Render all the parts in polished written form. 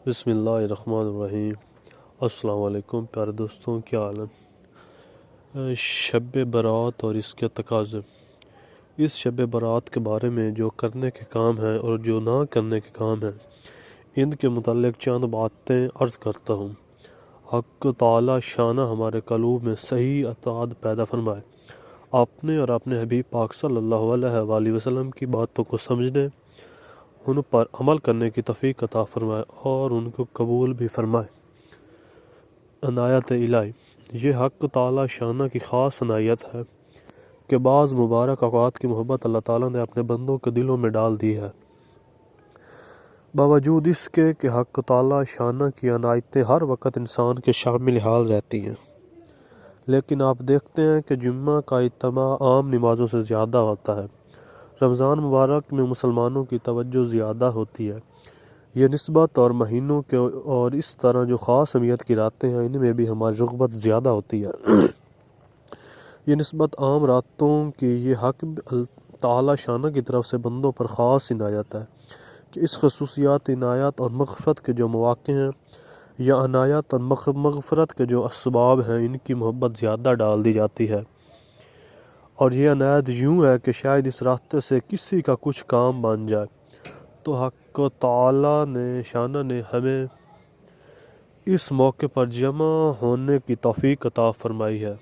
بسم اللہ الرحمن الرحیم۔ السلام علیکم پیارے دوستوں، کیا حال ہے؟ شب برات اور اس کے تقاضے۔ اس شب برات کے بارے میں جو کرنے کے کام ہیں اور جو نہ کرنے کے کام ہیں، ان کے متعلق چند باتیں عرض کرتا ہوں۔ حق تعالی شانہ ہمارے قلوب میں صحیح اطاعت پیدا فرمائے، اپنے اور اپنے حبیب پاک صلی اللہ علیہ وآلہ وسلم کی باتوں کو سمجھنے، ان پر عمل کرنے کی توفیق عطا فرمائے اور ان کو قبول بھی فرمائے۔ عنایت الہی، یہ حق تعالی شانہ کی خاص عنایت ہے کہ بعض مبارک اوقات کی محبت اللہ تعالیٰ نے اپنے بندوں کے دلوں میں ڈال دی ہے۔ باوجود اس کے کہ حق تعالی شانہ کی عنایتیں ہر وقت انسان کے شامل حال رہتی ہیں، لیکن آپ دیکھتے ہیں کہ جمعہ کا اجتماع عام نمازوں سے زیادہ ہوتا ہے۔ رمضان مبارک میں مسلمانوں کی توجہ زیادہ ہوتی ہے۔ یہ نسبت اور مہینوں کے اور اس طرح جو خاص اہمیت کی راتیں ہیں، ان میں بھی ہماری رغبت زیادہ ہوتی ہے۔ یہ نسبت عام راتوں کی یہ حق تعالی شانہ کی طرف سے بندوں پر خاص عنایت ہے کہ اس خصوصیات عنایت اور مغفرت کے جو مواقع ہیں یا عنایت اور مغفرت کے جو اسباب ہیں، ان کی محبت زیادہ ڈال دی جاتی ہے۔ اور یہ عنایت یوں ہے کہ شاید اس راستے سے کسی کا کچھ کام بن جائے، تو حق تعالی شانہ نے ہمیں اس موقع پر جمع ہونے کی توفیق عطا فرمائی ہے۔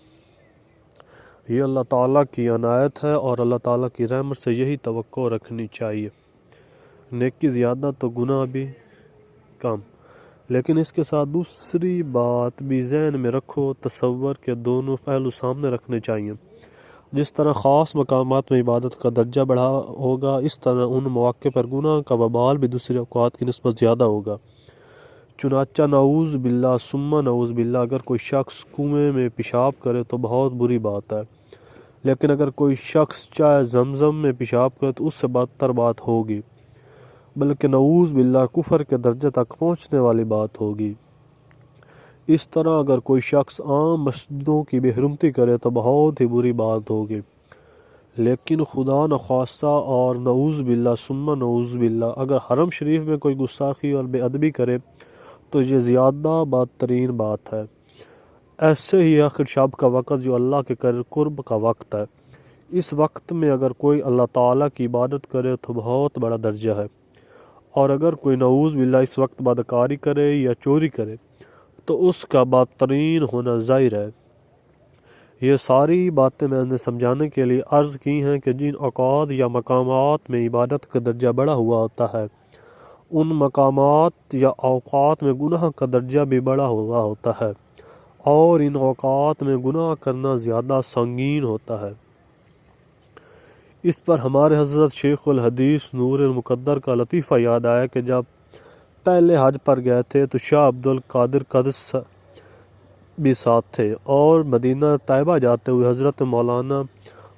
یہ اللہ تعالیٰ کی عنایت ہے اور اللہ تعالیٰ کی رحمت سے یہی توقع رکھنی چاہیے۔ نیکی زیادہ تو گناہ بھی کم، لیکن اس کے ساتھ دوسری بات بھی ذہن میں رکھو، تصور کے دونوں پہلو سامنے رکھنے چاہیے۔ جس طرح خاص مقامات میں عبادت کا درجہ بڑھا ہوگا، اس طرح ان مواقع پر گناہ کا وبال بھی دوسرے اوقات کی نسبت زیادہ ہوگا۔ چنانچہ نعوذ باللہ ثم نعوذ باللہ، اگر کوئی شخص کنویں میں پیشاب کرے تو بہت بری بات ہے، لیکن اگر کوئی شخص چاہے زمزم میں پیشاب کرے تو اس سے بدتر بات ہوگی، بلکہ نعوذ باللہ کفر کے درجے تک پہنچنے والی بات ہوگی۔ اس طرح اگر کوئی شخص عام مسجدوں کی بے حرمتی کرے تو بہت ہی بری بات ہوگی، لیکن خدا نخواستہ اور نعوذ باللہ ثم نعوذ باللہ اگر حرم شریف میں کوئی گستاخی اور بے ادبی کرے تو یہ زیادہ بدترین بات ہے۔ ایسے ہی آخر شب کا وقت جو اللہ کے قرب کا وقت ہے، اس وقت میں اگر کوئی اللہ تعالیٰ کی عبادت کرے تو بہت بڑا درجہ ہے، اور اگر کوئی نعوذ باللہ اس وقت بدکاری کرے یا چوری کرے تو اس کا بدترین ہونا ظاہر ہے۔ یہ ساری باتیں میں نے سمجھانے کے لیے عرض کی ہیں کہ جن اوقات یا مقامات میں عبادت کا درجہ بڑا ہوا ہوتا ہے، ان مقامات یا اوقات میں گناہ کا درجہ بھی بڑا ہوا ہوتا ہے، اور ان اوقات میں گناہ کرنا زیادہ سنگین ہوتا ہے۔ اس پر ہمارے حضرت شیخ الحدیث نور المقدر کا لطیفہ یاد آیا کہ جب پہلے حج پر گئے تھے تو شاہ عبد القادر قدس بھی ساتھ تھے، اور مدینہ طیبہ جاتے ہوئے حضرت مولانا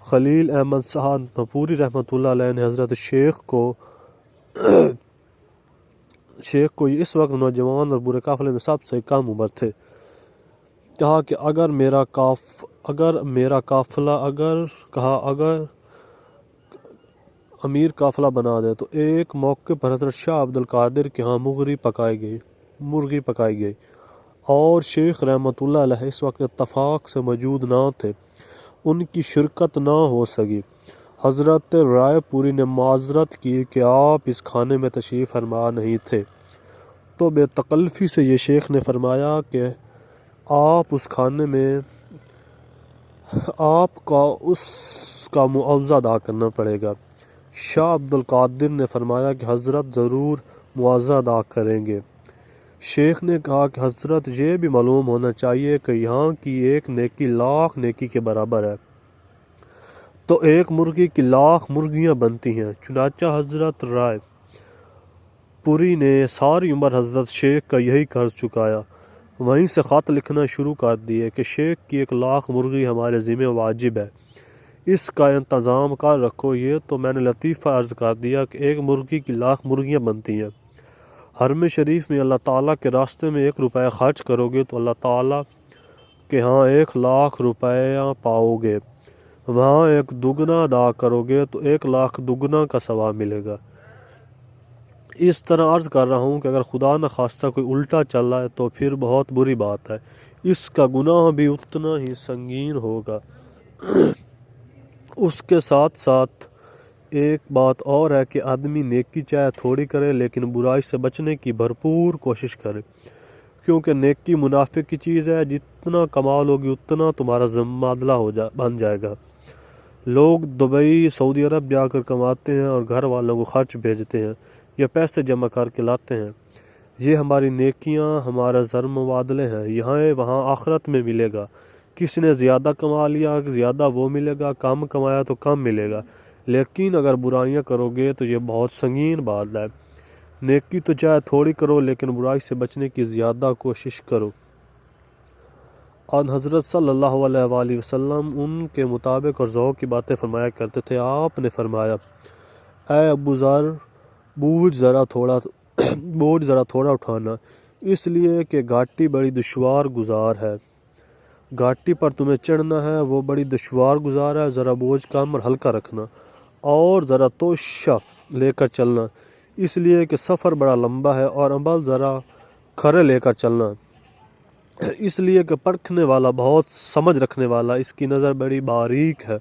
خلیل احمد صاحب نپوری رحمۃ اللہ علیہ نے حضرت شیخ کو اس وقت نوجوان اور برے قافلے میں سب سے کم عمر تھے، کہا کہ اگر امیر قافلہ بنا دے تو ایک موقع پر حضرت شاہ عبد القادر کے ہاں مرغی پکائی گئی، اور شیخ رحمۃ اللہ علیہ اس وقت اتفاق سے موجود نہ تھے، ان کی شرکت نہ ہو سکی۔ حضرت رائے پوری نے معذرت کی کہ آپ اس کھانے میں تشریف فرما نہیں تھے، تو بے تکلفی سے یہ شیخ نے فرمایا کہ آپ اس کھانے میں آپ کا اس کا معاوضہ ادا کرنا پڑے گا۔ شاہ عبد القادر نے فرمایا کہ حضرت ضرور معاوضہ ادا کریں گے۔ شیخ نے کہا کہ حضرت یہ بھی معلوم ہونا چاہیے کہ یہاں کی ایک نیکی لاکھ نیکی کے برابر ہے، تو ایک مرغی کی لاکھ مرغیاں بنتی ہیں۔ چنانچہ حضرت رائے پوری نے ساری عمر حضرت شیخ کا یہی قرض چکایا، وہیں سے خط لکھنا شروع کر دیے کہ شیخ کی 1,00,000 مرغی ہمارے ذمہ واجب ہے، اس کا انتظام کر رکھو۔ یہ تو میں نے لطیفہ عرض کر دیا کہ ایک مرغی کی 1,00,000 مرغیاں بنتی ہیں۔ حرم شریف میں اللہ تعالیٰ کے راستے میں 1 روپیہ خرچ کرو گے تو اللہ تعالیٰ کے ہاں 1,00,000 روپیہ پاؤ گے، وہاں ایک دگنا ادا کرو گے تو 1,00,000 دگنا کا ثواب ملے گا۔ اس طرح عرض کر رہا ہوں کہ اگر خدا نہ خواستہ کوئی الٹا چل رہا ہے تو پھر بہت بری بات ہے، اس کا گناہ بھی اتنا ہی سنگین ہوگا۔ اس کے ساتھ ساتھ ایک بات اور ہے کہ آدمی نیکی چاہے تھوڑی کرے لیکن برائی سے بچنے کی بھرپور کوشش کرے، کیونکہ نیکی منافع کی چیز ہے، جتنا کمال ہوگی اتنا تمہارا ذمہ بن جائے گا۔ لوگ دبئی، سعودی عرب جا کر کماتے ہیں اور گھر والوں کو خرچ بھیجتے ہیں یا پیسے جمع کر کے لاتے ہیں۔ یہ ہماری نیکیاں، ہمارا زر مبادلے ہیں، یہاں وہاں آخرت میں ملے گا۔ کسی نے زیادہ کما لیا زیادہ وہ ملے گا، کم کمایا تو کم ملے گا۔ لیکن اگر برائیاں کرو گے تو یہ بہت سنگین بات ہے۔ نیکی تو چاہے تھوڑی کرو لیکن برائی سے بچنے کی زیادہ کوشش کرو۔ اور حضرت صلی اللہ علیہ وآلہ وسلم ان کے مطابق اور ذوق کی باتیں فرمایا کرتے تھے۔ آپ نے فرمایا، اے ابو ذر، بوجھ ذرا تھوڑا اٹھانا، اس لیے کہ گھاٹی بڑی دشوار گزار ہے۔ گھاٹی پر تمہیں چڑھنا ہے، وہ بڑی دشوار گزار ہے، ذرا بوجھ کم اور ہلکا رکھنا، اور ذرا توشہ لے کر چلنا، اس لیے کہ سفر بڑا لمبا ہے، اور عمل ذرا کھرے لے کر چلنا، اس لیے کہ پرکھنے والا بہت سمجھ رکھنے والا، اس کی نظر بڑی باریک ہے۔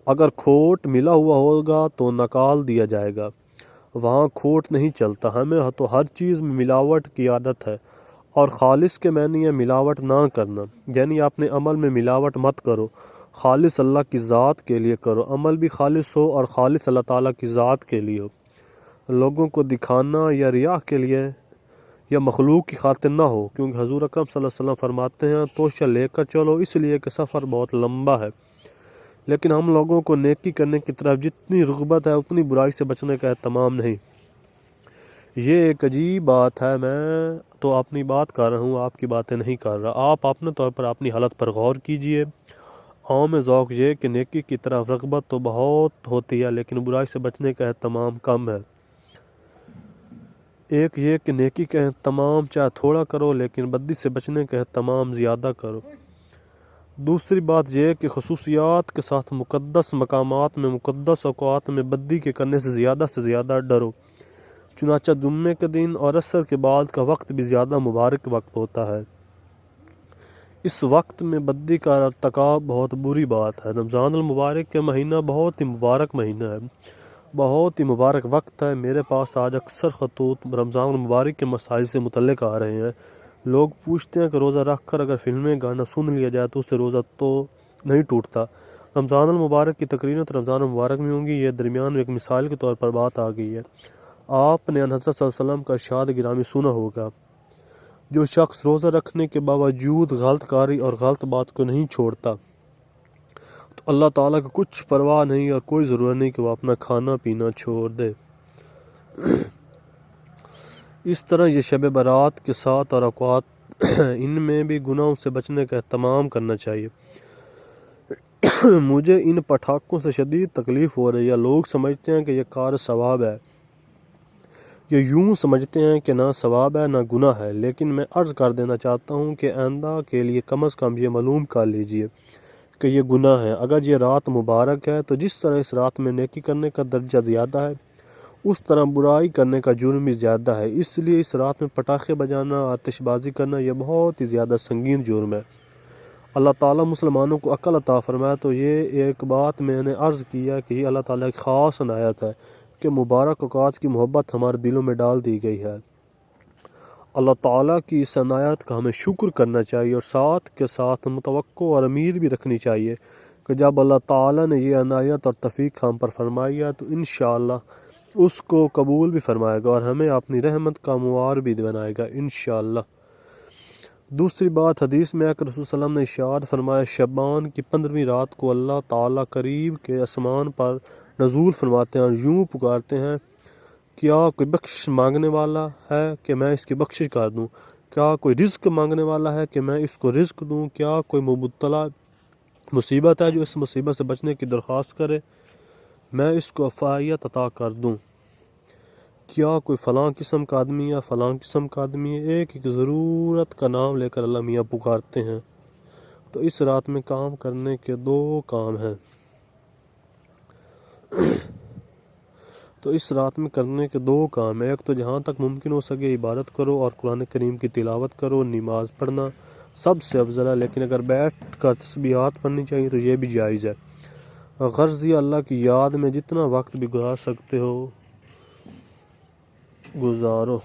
اگر کھوٹ ملا ہوا ہوگا تو نکال دیا جائے گا، وہاں کھوٹ نہیں چلتا۔ ہمیں تو ہر چیز میں ملاوٹ کی عادت ہے، اور خالص کے معنی ہے ملاوٹ نہ کرنا، یعنی اپنے عمل میں ملاوٹ مت کرو، خالص اللہ کی ذات کے لیے کرو، عمل بھی خالص ہو اور خالص اللہ تعالیٰ کی ذات کے لیے ہو، لوگوں کو دکھانا یا ریاء کے لیے یا مخلوق کی خاطر نہ ہو، کیونکہ حضور اکرم صلی اللہ علیہ وسلم فرماتے ہیں توشہ لے کر چلو، اس لیے کہ سفر بہت لمبا ہے۔ لیکن ہم لوگوں کو نیکی کرنے کی طرف جتنی رغبت ہے اتنی برائی سے بچنے کا اہتمام نہیں۔ یہ ایک عجیب بات ہے، میں تو اپنی بات کر رہا ہوں، آپ کی باتیں نہیں کر رہا۔ آپ اپنے طور پر اپنی حالت پر غور کیجئے۔ عام ذوق یہ کہ نیکی کی طرف رغبت تو بہت ہوتی ہے لیکن برائی سے بچنے کا اہتمام کم ہے۔ ایک یہ کہ نیکی کا اہتمام چاہے تھوڑا کرو لیکن بدی سے بچنے کا اہتمام زیادہ کرو۔ دوسری بات یہ کہ خصوصیات کے ساتھ مقدس مقامات میں مقدس اوقات میں بدی کے کرنے سے زیادہ ڈرو۔ چنانچہ جمعے کے دن اور عصر کے بعد کا وقت بھی زیادہ مبارک وقت ہوتا ہے۔ اس وقت میں بدی کا ارتکاب بہت بری بات ہے۔ رمضان المبارک کے مہینہ بہت ہی مبارک مہینہ ہے، بہت ہی مبارک وقت ہے۔ میرے پاس آج اکثر خطوط رمضان المبارک کے مسائل سے متعلق آ رہے ہیں۔ لوگ پوچھتے ہیں کہ روزہ رکھ کر اگر فلمیں گانا سن لیا جائے تو اس سے روزہ تو نہیں ٹوٹتا۔ رمضان المبارک کی تقریریں تو رمضان المبارک میں ہوں گی، یہ درمیان میں ایک مثال کے طور پر بات آ گئی ہے۔ آپ نے حضرت صلی اللہ علیہ وسلم کا ارشاد گرامی سنا ہوگا، جو شخص روزہ رکھنے کے باوجود غلط کاری اور غلط بات کو نہیں چھوڑتا تو اللہ تعالیٰ کو کچھ پرواہ نہیں اور کوئی ضرورت نہیں کہ وہ اپنا کھانا پینا چھوڑ دے۔ اس طرح یہ شب برات کے ساتھ اور اوقات ان میں بھی گناہوں سے بچنے کا اہتمام کرنا چاہیے۔ مجھے ان پٹاخوں سے شدید تکلیف ہو رہی ہے۔ لوگ سمجھتے ہیں کہ یہ کار ثواب ہے، یہ یوں سمجھتے ہیں کہ نہ ثواب ہے نہ گناہ ہے، لیکن میں عرض کر دینا چاہتا ہوں کہ آئندہ کے لیے کم از کم یہ معلوم کر لیجئے کہ یہ گناہ ہے۔ اگر یہ رات مبارک ہے تو جس طرح اس رات میں نیکی کرنے کا درجہ زیادہ ہے اس طرح برائی کرنے کا جرم بھی زیادہ ہے، اس لیے اس رات میں پٹاخے بجانا، آتش بازی کرنا یہ بہت ہی زیادہ سنگین جرم ہے۔ اللہ تعالیٰ مسلمانوں کو عقل عطا فرمائے۔ تو یہ ایک بات میں نے عرض کیا کہ یہ اللہ تعالیٰ کی خاص عنایت ہے کہ مبارک اوقات کی محبت ہمارے دلوں میں ڈال دی گئی ہے۔ اللہ تعالیٰ کی اس عنایت کا ہمیں شکر کرنا چاہیے، اور ساتھ کے ساتھ متوقع اور امید بھی رکھنی چاہیے کہ جب اللہ تعالیٰ نے یہ عنایت اور توفیق ہم پر فرمائی ہے تو انشاءاللہ اس کو قبول بھی فرمائے گا اور ہمیں اپنی رحمت کا موار بھی بنائے گا انشاءاللہ۔ دوسری بات، حدیث میں ہے کہ رسول صلی اللہ علیہ وسلم نے ارشاد فرمایا، شعبان کی 15ویں رات کو اللہ تعالیٰ قریب کے آسمان پر نزول فرماتے ہیں اور یوں پکارتے ہیں، کیا کوئی بخشش مانگنے والا ہے کہ میں اس کی بخشش کر دوں؟ کیا کوئی رزق مانگنے والا ہے کہ میں اس کو رزق دوں؟ کیا کوئی مبتلا مصیبت ہے جو اس مصیبت سے بچنے کی درخواست کرے، میں اس کو عافیت عطا کر دوں؟ کیا کوئی فلاں قسم کا آدمی یا فلاں قسم کا آدمی ہے؟ ایک ایک ضرورت کا نام لے کر اللہ میاں پکارتے ہیں۔ تو اس رات میں کام کرنے کے دو کام ہیں۔ تو اس رات میں کرنے کے دو کام ہیں، ایک تو جہاں تک ممکن ہو سکے عبادت کرو اور قرآن کریم کی تلاوت کرو، نماز پڑھنا سب سے افضل ہے، لیکن اگر بیٹھ کر تسبیحات پڑھنی چاہیے تو یہ بھی جائز ہے۔ غرض یہ اللہ کی یاد میں جتنا وقت بھی گزار سکتے ہو گزارو۔